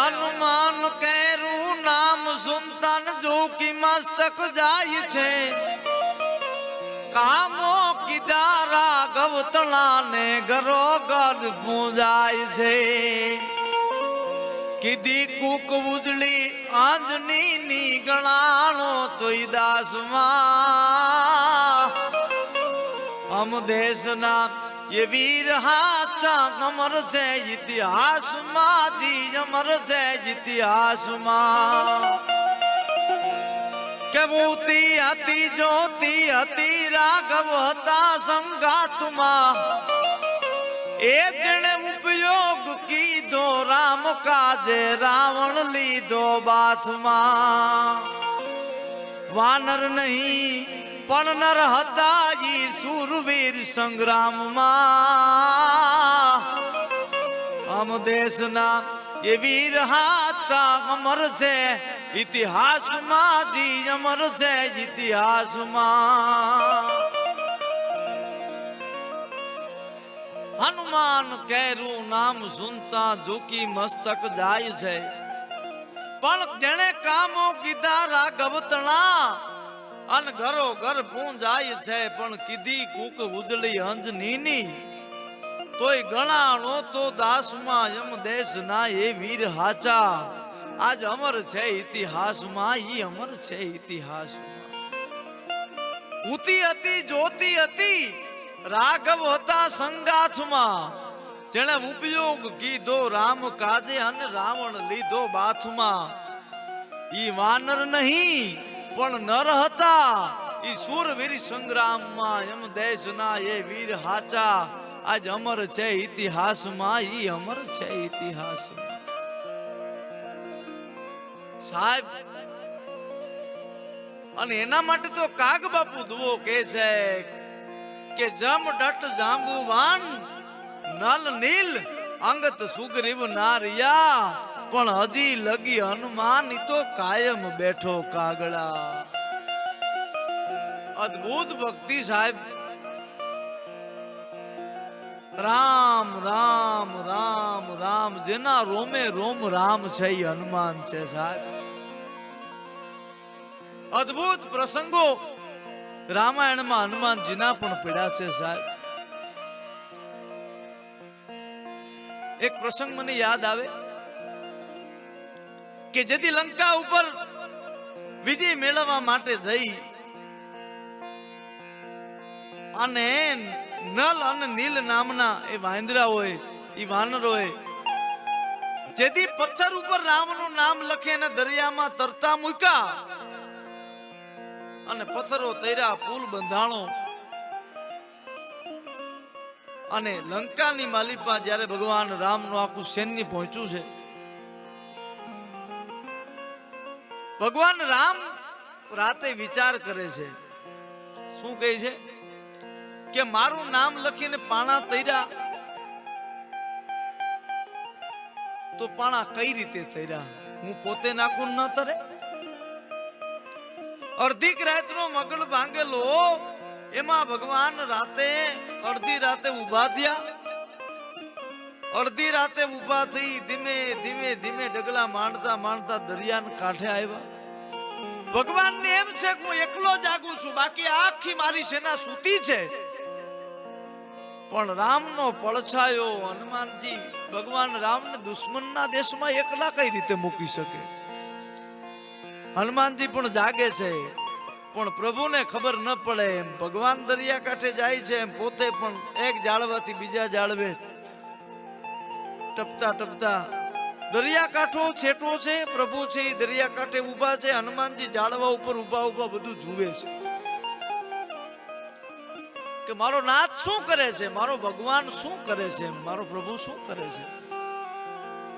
હનુમાન કેરું નામ સુનતા ન જોકી મસ્તક જાય છે કામો કીધા રાઘવ તળાને ઘરો ઘર પૂજાય છે કીધી કુક ઉજળી આંજની ની ગણાણો તોય દાસમાં હમ દેશના ये वीर हाचा अमर से इतिहास जी अमर से इतिहास केवती हती ज्योति हती राघव हता संगात ए जने उपयोग की दो राम काजे रावण लीधो बाथ वानर नहीं पण नर હતા ઈ સુરવીર સંગ્રામમાં આમ દેશના એ વીર હાચા અમર છે ઇતિહાસમાં જી અમર છે ઇતિહાસમાં હનુમાન કેરું નામ સુનતા ઝૂકી મસ્તક જાય છે પણ જેણે કામો કીધા રાઘવ તણા અન ઘરો ઘર પૂંજાય છે પણ કીધી કુક ઉજળી અંજની તોય ગણાણો તો દાસમાં યમ દેશના એ વીર હાચા આજ અમર છે ઇતિહાસમાં ઈ અમર છે ઇતિહાસમાં ઉતી હતી જ્યોતિ હતી રાઘવ હતા સંગાથમાં જેણે ઉપયોગ કીધો રામ કાજે અને રાવણ લીધો બાથમાં ઈ વાનર નહીં પણ નર હતા ઈ સુરવીર સંગ્રામમાં એમ દેશના એ વીર હાચા આજ અમર છે ઇતિહાસમાં ઈ અમર છે ઇતિહાસમાં સાહેબ અને એના માટે તો કાગ બાપુ દુઓ કહે છે કે જમ ડટ જાંબુવાન નલ નીલ અંગત સુગ્રીવ નારિયા પણ હજી લગી હનુમાન તો કાયમ બેઠો કાગડા અદ્ભુત ભક્તિ સાહેબ રામ રામ રામ રામ જેના રોમે રોમ રામ છે એ હનુમાન છે સાહેબ અદ્ભુત પ્રસંગો રામાયણમાં હનુમાનજીના પણ પડ્યા છે સાહેબ એક પ્રસંગ મને યાદ આવે કે જેથી લંકા ઉપર વિજય મેળવવા માટે જઈ અને નલ અને નીલ નામના એ વાંદરાઓએ એ વાનરોએ જેથી પથ્થર ઉપર રામનું નામ લખે ને દરિયામાં તરતા મૂક્યા અને પથ્થરો તૈરા પુલ બંધાણો અને લંકાની માલિપા જ્યારે ભગવાન રામનું આખું સૈન્ય પહોંચ્યું છે ભગવાન રામ રાતે વિચાર કરે છે શું કહે છે કે મારું નામ લખીને પાણા તૈરા તો પાણા કઈ રીતે તૈરા હું પોતે નાખું ન તરે અડધી રાતનો મગળ ભાંગેલો એમાં ભગવાન રાતે અડધી રાતે ઉભા થયા અડધી રાતે ઉભા થઈ ધીમે ધીમે ધીમે ડગલા માંડતા માંડતા દરિયાના કાંઠે આવ્યા ભગવાન ને એમ છે કે હું એકલો જાગું છું બાકી આખી મારી સેના સૂતી છે પણ રામનો પડછાયો હનુમાનજી ભગવાન રામને દુશ્મનના દેશમાં એકલા કઈ રીતે મૂકી શકે હનુમાનજી પણ જાગે છે પણ પ્રભુને ખબર ન પડે એમ ભગવાન દરિયા કાંઠે જાય છે એમ પોતે પણ એક જાળવાથી બીજા જાળવે ટપતા ટપતા દરિયા કાંઠો છેટો છે પ્રભુ છે એ દરિયા કાંઠે ઉભા છે હનુમાનજી જાળવા ઉપર ઉભા ઉભા બધું જુએ છે કે મારો નાથ શું કરે છે મારો ભગવાન શું કરે છે મારો પ્રભુ શું કરે છે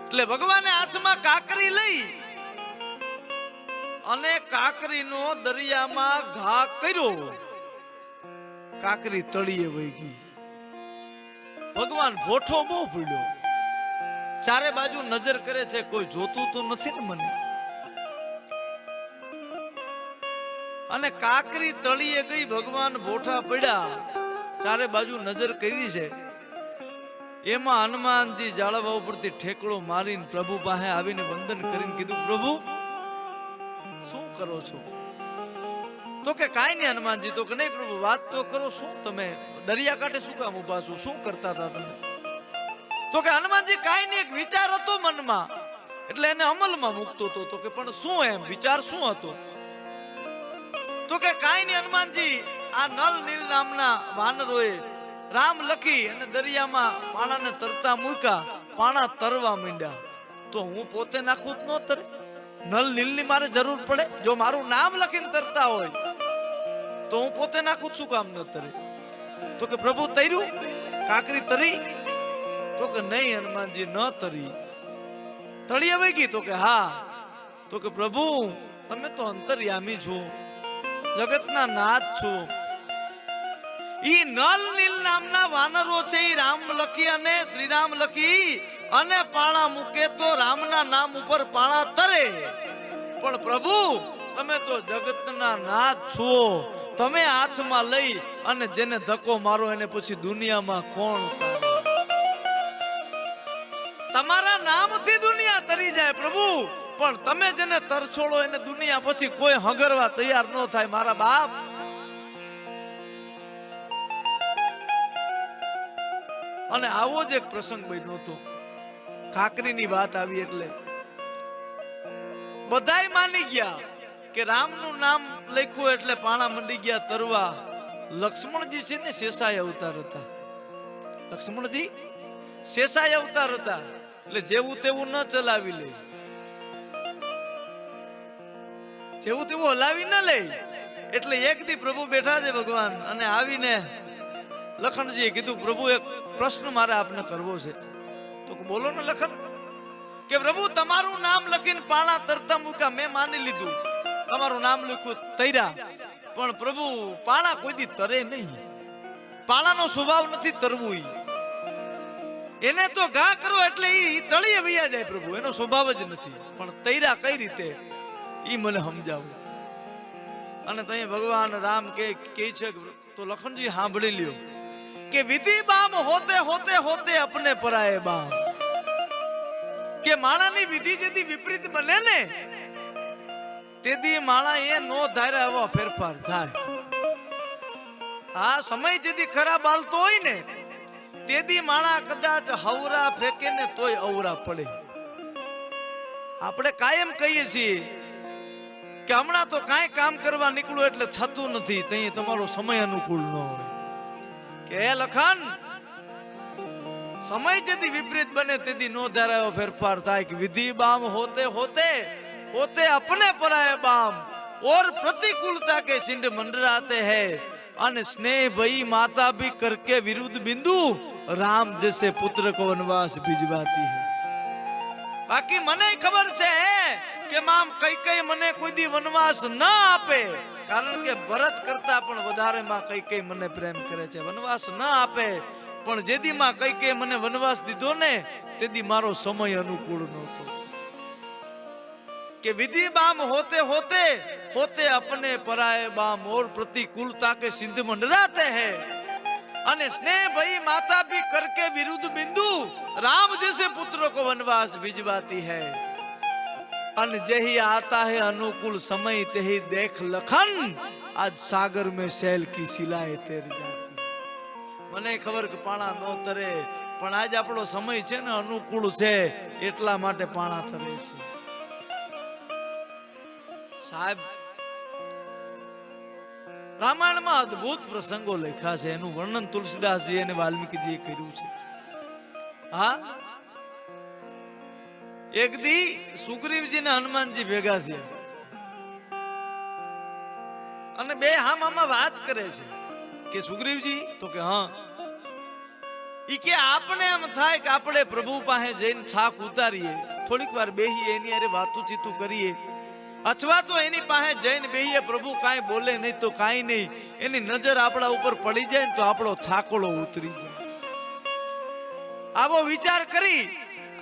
એટલે ભગવાને હાથમાં કાકરી લઈ અને કાકરીનો દરિયામાં ઘા કર્યો કાકરી તળીએ વહી ગઈ ભગવાન ભોઠો બહુ પડ્યો ચારે બાજુ નજર કરે છે કોઈ જોતું તો નથી ને મને અને કાકરી તળીએ ગઈ ભગવાન ભોઠા પડ્યા ચારે બાજુ નજર કરી છે એમાં હનુમાનજી જાળવા ઉપરથી ઠેકડો મારીને પ્રભુ પાસે આવીને વંદન કરીને કીધું, પ્રભુ શું કરો છો? તો કે કાંઈ નહીં હનુમાનજી. તો કે નહીં પ્રભુ, વાત તો કરો. શું તમે દરિયા કાંઠે શું કામ ઉભા છો? શું કરતા હતા તમે? તો કે હનુમાનજી કાંઈ નહીં, એક વિચાર હતો મનમાં, એટલે એને અમલમાં મૂકતો હતો. તો કે પણ શું? એમ વિચાર શું હતો? તો કે કાંઈ નહીં હનુમાનજી, આ નલ નીલ નામના વાનરોએ રામ લખી અને દરિયામાં પાણાને તરતા મૂક્યા, પાણા તરવા માંડ્યા. તો હું પોતે નાખું જ ન તરે? નલ નીલની મારે જરૂર પડે? જો મારું નામ લખીને તરતા હોય તો હું પોતે નાખું શું કામ ન તરે? તો કે પ્રભુ તર્યું? કાંકરી તરી? તો કે નહીં હનુમાનજી, ન તરી. તળિયે વહી ગઈ? તો કે હા. તો કે પ્રભુ તમે તો અંતર્યામી છો, જગતના નાથ છો. ઈ નલ નીલ નામના વાનરો છે, ઈ રામ લખી અને શ્રીરામ લખી અને પાણા મૂકે તો રામના નામ ઉપર પાણા તરે. પણ પ્રભુ તમે તો જગતના નાથ છો, તમે હાથમાં લઈ અને જેને ધક્કો મારો એને પછી દુનિયામાં કોણ ઉતારે? તમારા નામથી દુનિયા તરી જાય પ્રભુ, પણ તમે જેને તરછોડો એને દુનિયા પછી કોઈ હંગરવા તૈયાર ન થાય મારા બાપ. અને આવો જ એક પ્રસંગ બન્યો હતો. કાંકરીની વાત આવી એટલે બધાય માની ગયા કે રામનું નામ લખ્યું એટલે પાણા મંડી ગયા તરવા. લક્ષ્મણજી છે ને શેષાય અવતાર હતા. લક્ષ્મણજી શેષાય અવતાર હતા, એટલે જેવું તેવું ન ચલાવી લે, જેવું તેવું હલાવી ન લે. એટલે એક દી પ્રભુ બેઠા છે ભગવાન, અને આવીને લખનજીએ કીધું, પ્રભુ એક પ્રશ્ન મારે આપને કરવો છે. તો બોલો ને લખન. કે પ્રભુ તમારું નામ લખીને પાણા તરતા મૂક્યા, મેં માની લીધું તમારું નામ લખ્યું તૈરા, પણ પ્રભુ પાણા કોઈ દી તરે નહીં. પાણાનો સ્વભાવ નથી તરવું. એને તો ઘા કરો એટલે ઈ તળિયે વયા જાય પ્રભુ, એનો સ્વભાવ જ નથી. પણ તૈરા કઈ રીતે ઈ મને સમજાવો. અને તઈ ભગવાન રામ કે છે, તો લખનજી સાંભળી લ્યો કે વિધિ બામ હોતે હોતે હોતે અપને પરાયે બામ. કે માણાની વિધિ જેથી વિપરીત બને ને તેથી માણા એ નો ધાર્યા એવો ફેરફાર થાય. આ સમય જેથી ખરાબ હાલતો હોય ને તેથી માણા કદાચ હવરા ફેંકે ને તોય અવરા પડે. આપણે કાયમ કહીએ છીએ કે હમણાં તો કાંઈ કામ કરવા નીકળું એટલે થતું નથી, તઈ તમારો સમય અનુકૂળ ન હોય. કે હે લખન, સમય જેથી વિપરીત બને તેથી નો ધારાયો ફેરફાર થાય. કે વિધિ બામ હોતે હોતે होते अपने पराये बाम और प्रतिकूलता के सिंध मंडराते हैं, अन स्नेह भई माता भी करके विरुद्ध बिंदु राम जैसे पुत्र को वनवास भिजवाती है. बाकी मने खबर छे के माम कई कई मने कोई दी वनवास न आपे, कारण के भरत करता पण वधारे मां कई कई मने प्रेम करे छे. वनवास न आपे पण जेदी मां कई कई मने वनवास दीधो ने तेदी मारो समय अनुकूल नहोतो. कि विधि बाम होते होते होते अपने पराये बाम और प्रतिकूलता के सिंध मंडराते हैं, अने स्नेह भई माता भी करके विरुद्ध बिंदु राम जैसे पुत्रों को वनवास भिजवाती है. अन जही आता है अनुकूल समय तेही देख लखन, आज सागर में सैल की शिलाएं तैर जाती. मने खबर के पाणा नो तरे पण आज आपणो समय छे ने अनुकूल छे એટલા માટે પાણા તરે છે. સાહેબ રામાયણમાં અદ્ભુત પ્રસંગો લખ્યા છે, એનું વર્ણન તુલસીદાસજી અને વાલ્મીકીજીએ કર્યું છે. હા, એક દી સુગ્રીવજી ને હનુમાનજી ભેગા થયા અને બે હામામાં વાત કરે છે કે સુગ્રીવજી તો કે હા, ઈ કે આપણે એમ થાય કે આપણે પ્રભુ પાસે જઈને છાક ઉતારીએ, થોડીક વાર બેહીએ, એની હારે વાતું કરીએ, અથવા તો એની પાસે જઈને બેહીએ, પ્રભુ કાંઈ બોલે નહીં તો કાંઈ નહીં, એની નજર આપણા ઉપર પડી જાય ને તો આપણો થાકોડો ઉતરી જાય. આવો વિચાર કરી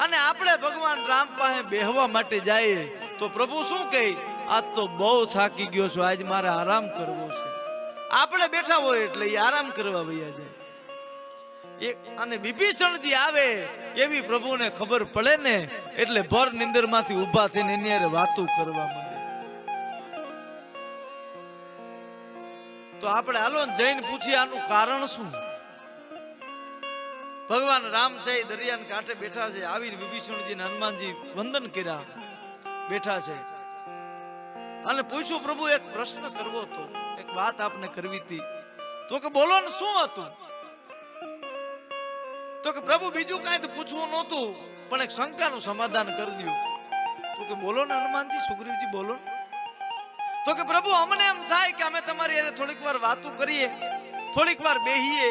અને આપણે ભગવાન રામ પાસે બેહવા માટે જઈએ તો પ્રભુ શું કહે, આજ તો બહુ થાકી ગયો છું, આજ મારે આરામ કરવો છે. આપણે બેઠા હોય એટલે એ આરામ કરવા વયા જાય. અને વિભીષણજી આવે એવી પ્રભુને ખબર પડે ને એટલે ભર નિંદર માંથી ઉભા થઈને એની હારે વાતો કરવા માંડે. તો આપણે હાલો જઈને પૂછીએ આનું કારણ શું. ભગવાન રામ છે દરિયાના કાંઠે બેઠા છે, આવીને વિભીષણજી ને હનુમાનજી વંદન કર્યા બેઠા છે અને પૂછ્યું પ્રભુ એક પ્રશ્ન કરવો હતો, એક વાત આપને કરવી હતી. તો કે બોલો ને શું હતું? તો કે પ્રભુ બીજું કાંઈ તો પૂછવું નહોતું પણ એક શંકાનું સમાધાન કરી દઉં. તો કે બોલો ને હનુમાનજી, સુગ્રીવજી બોલો. તો કે પ્રભુ અમને એમ થાય કે અમે તમારી હારે થોડીક વાર વાતો કરીએ, થોડીક વાર બેહીએ,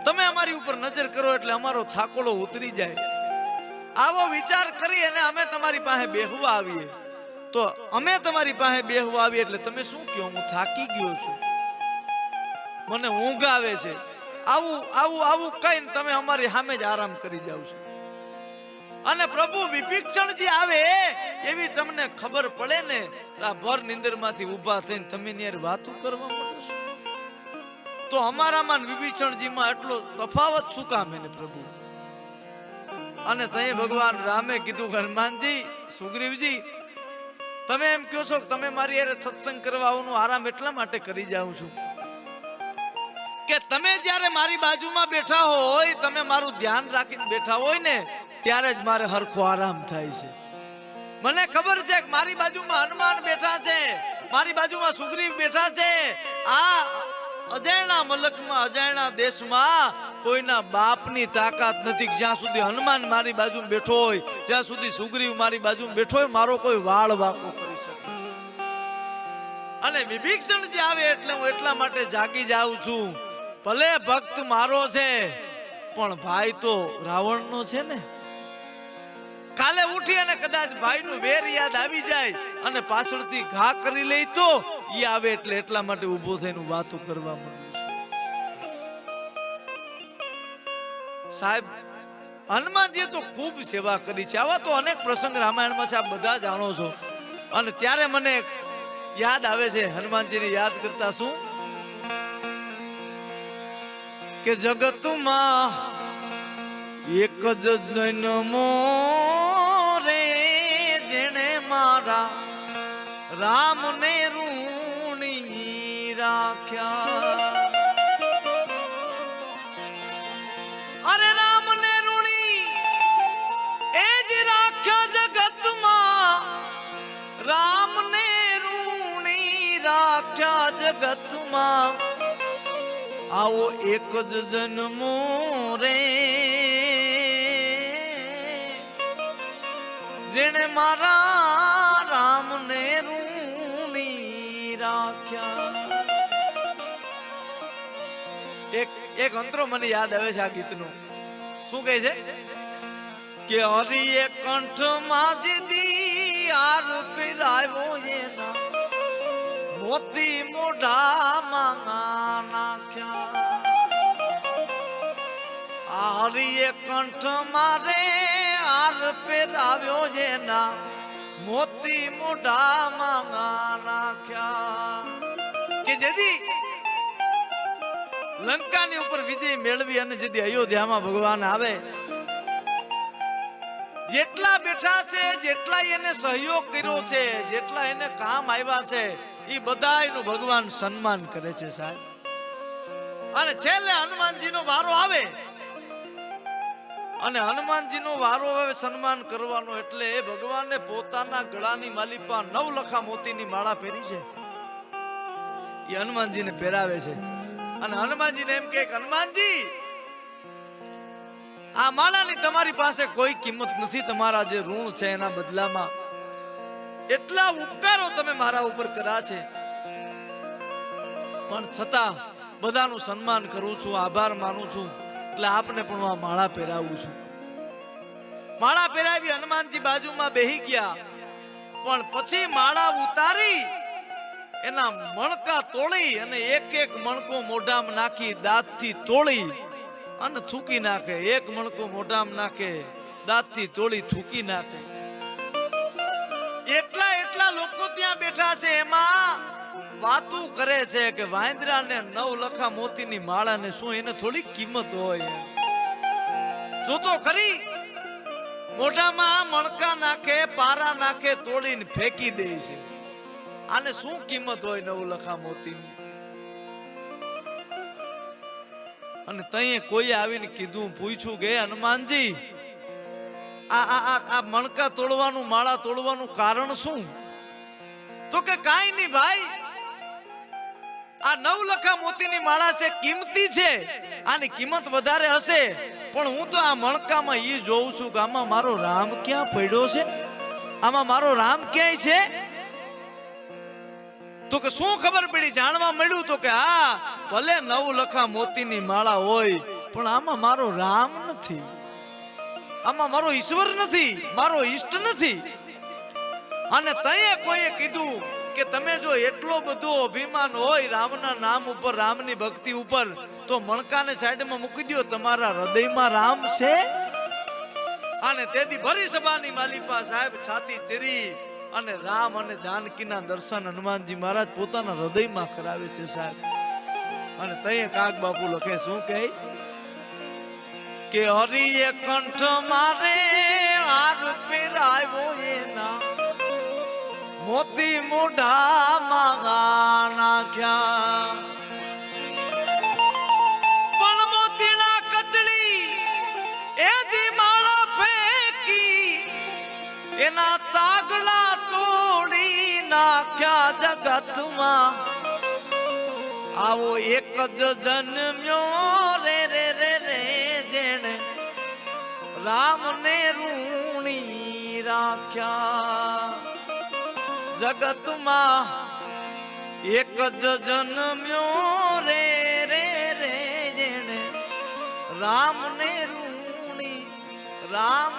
તમે અમારી ઉપર નજર કરો એટલે અમારો થાકોડો ઉતરી જાય. આવો વિચાર કરી અને અમે તમારી પાસે બેહવા આવીએ. તો અમે તમારી પાસે બેહવા આવીએ એટલે તમે શું કહો? હું થાકી ગયો છું, મને ઊંઘ આવે છે, આવું આવું આવું કહીને તમે અમારી સામે જ આરામ કરી જાવ છો. અને પ્રભુ વિભીષણજી આવે એવી તમને ખબર પડે ને તો ભર નિંદર માંથી ઉભા થઈને તમે યાર વાતો કરવા માંડો છો. તો અમારામાં વિભીષણજીમાં એટલો તફાવત શું કામ એને પ્રભુ? અને તઈ ભગવાન રામે કીધું હનુમાનજી, સુગ્રીવજી, તમે એમ કહો છો કે તમે મારી હારે સત્સંગ કરવા આવવાનું આરામ એટલા માટે કરી જાઉં છું કે તમે જ્યારે મારી બાજુમાં બેઠા હોય, તમે મારું ધ્યાન રાખીને બેઠા હોય ને ત્યારે જ મારે હરખો આરામ થાય છે. મને ખબર છે કે મારી બાજુમાં હનુમાન બેઠા છે, મારી બાજુમાં સુગ્રીવ બેઠા છે. આ અજાણ્યા મલકમાં, અજાણ્યા દેશમાં કોઈના બાપની તાકાત નથી. જ્યાં સુધી હનુમાન મારી બાજુમાં બેઠો હોય, જ્યાં સુધી સુગ્રીવ મારી બાજુમાં બેઠો હોય, મારો કોઈ વાળ વાકો કરી શકે. અને વિભીષણજી આવે એટલે હું એટલા માટે જાગી જાઉં છું. ભલે ભક્ત મારો છે પણ ભાઈ તો રાવણનો છે ને. કાલે ઉઠી અને કદાચ ભાઈનું વેર યાદ આવી જાય અને પાછળથી ઘા કરી લે તો ઈ આવે એટલે એટલા માટે ઊભો થઈને વાતો કરવા માંડું છું. સાહેબ, હનુમાનજીએ તો ખૂબ સેવા કરી છે. આવા તો અનેક પ્રસંગ રામાયણમાં છે, આપ બધા જાણો છો. અને ત્યારે મને યાદ આવે છે હનુમાનજીને યાદ કરતા શું કે જગતમાં એક જ જન્મો રે જેણે મારા રામને ઋણી રાખ્યા. અરે રામને ઋણી એ જ રાખ્યા જગતમાં, રામને ઋણી રાખ્યા જગતમાં. આવો એક જ જન્મો રે જેણે મારા રામને ઋણી રાખ્યા. એક અંતરો મને યાદ આવે છે આ ગીતનો. શું કહે છે કે હરિએ કંઠમાં જીદી આર પીરાવ્યો એના, મોતી મોઢામાં નાખ્યા. હરિએ કંઠ મારે હાર પહેરાવ્યો જેના, મોતી મોઢામાં નાખ્યા. કે જેથી લંકાની ઉપર વિજય મેળવી અને જેથી અયોધ્યામાં ભગવાન આવે, જેટલા બેઠા છે, જેટલા એને સહયોગ કર્યો છે, જેટલા એને કામ આવ્યા છે, એ બધાયનું ભગવાન સન્માન કરે છે સાહેબ. અને છેલ્લે હનુમાનજીનો વારો આવે અને હનુમાનજીનો વારો આવે સન્માન કરવાનો એટલે ભગવાને પોતાના ગળાની માલિપા 9 લખા મોતીની માળા પહેરી છે, એ હનુમાનજીને પહેરાવે છે. અને હનુમાનજીને એમ કહે હનુમાનજી, આ માળાની તમારી પાસે કોઈ કિંમત નથી, તમારા જે ઋણ છે એના બદલામાં એટલા ઉપકારો તમે મારા ઉપર કર્યા છે, પણ છતાં બધાનું સન્માન કરું છું, આભાર માનું છું, એટલે આપને પણ આ માળા પહેરાવું છું. માળા પહેરાવી હનુમાનજી બાજુમાં બેહી ગયા, પણ પછી માળા ઉતારી એના મણકા તોડી અને એક એક મણકો મોઢામાં નાખી દાંતથી તોડી અને થૂકી નાખે. એક મણકો મોઢામાં નાખે, દાંતથી તોડી થૂકી નાખે. એટલા લોકો ત્યાં બેઠા છે, એમાં વાતું કરે છે કે વાંદરાને 9 લખા મોતીની માળાને શું એને થોડી કિંમત હોય? જો તો ખરી મોઢામાં મણકા નાખે, પારા નાખે, તોડીને ફેંકી દે છે. આને શું કિંમત હોય 9 લખા મોતીની? અને તઈએ કોઈ આવીને કીધું, પૂછ્યું કે હનુમાનજી આ મણકા તોડવાનું, માળા તોડવાનું કારણ શું? તો કે કાઈ નહીં ભાઈ, આ 9 લખા મોતીની માળા છે, કિંમતી છે, આની કિંમત વધારે હશે, પણ હું તો આ મણકામાં ઈ જોઉં છું કે આમાં મારો રામ ક્યાં પડ્યો છે? આમાં મારો રામ ક્યાંય છે? તો કે શું ખબર પડી? જાણવા મળ્યું તો કે હા, ભલે 9 લખા મોતીની માળા હોય, પણ આમાં મારો રામ નથી, આમાં મારો ઈશ્વર નથી, મારો ઈષ્ટ નથી. અને તઈએ કોઈએ કીધું કે તમે જો એટલો બધો અભિમાન હોય રામના નામ ઉપર, રામની ભક્તિ ઉપર, તો મણકાને સાઈડમાં મૂકી દો, તમારા હૃદયમાં રામ છે? અને તેથી ભરી સભાની માલિપા સાહેબ છાતી ચીરી અને રામ અને જાનકીના દર્શન હનુમાનજી મહારાજ પોતાના હૃદયમાં કરાવે છે સાહેબ. અને તઈએ કાગ બાપુ લખે શું કે હરિએ કંઠ મારે હાર પહેરાવ્યો એના, મોતી મોઢામાં નાખ્યા, પણ મોતીના કચડી એ જી માળા ફેંકી, એના તાગલા તોડી નાખ્યા જગતમાં. આવો એક જ જન્મ્યો રે રે રે રે જેણે રામને ઋણી રાખ્યા. જગતમાં એક જ જન્મ્યો રે રે રે જેણે રામને ઋણી રામ